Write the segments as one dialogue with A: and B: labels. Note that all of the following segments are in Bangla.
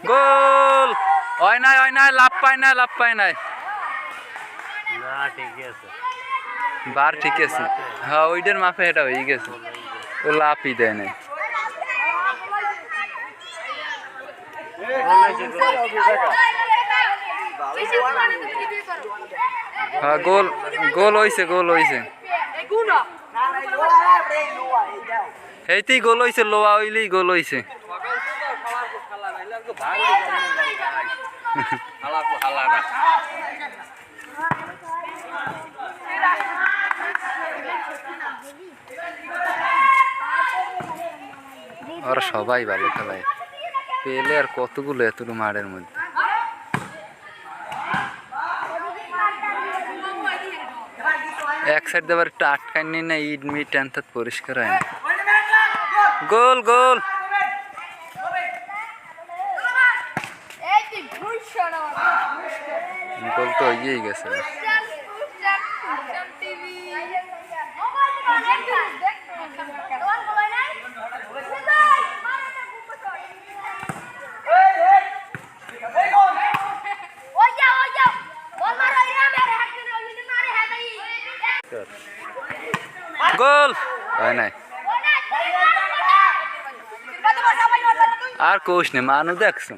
A: গোল হয় নাই লাভ পায় নাই
B: না ঠিকই আছে
A: বার ঠিক আছে হ্যাঁ ওইটার মাপে এটা হয়ে গেছে ও লাভই দেয় নাই হ্যাঁ গোল হইছে এইতেই গোল হইছে লোয়া হইলেই গোল হইছে ওরা সবাই ভালো খেলায় পেলে আর কতগুলো এতটুকু মাঠের মধ্যে এক সাইড দেবার একটু আটকায় নি না ইট মিট টানতে পরিষ্কার হয় না গোল গোল গোল তো হয়েই গেছে গোল হয় নাই আর কোষ নেই মানু দেখছো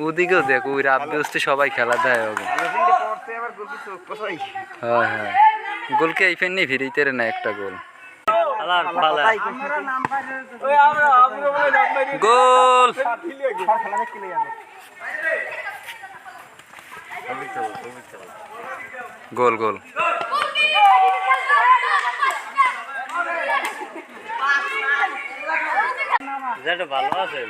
A: ওদিকেও দেখ ওই রাব্বি উস্তে সবাই খেলা দেয় হবে হ্যাঁ হ্যাঁ গোলকে এই ফেন নেই ফিরিতে না একটা গোল গোল গোল গোল
B: ভালো আছে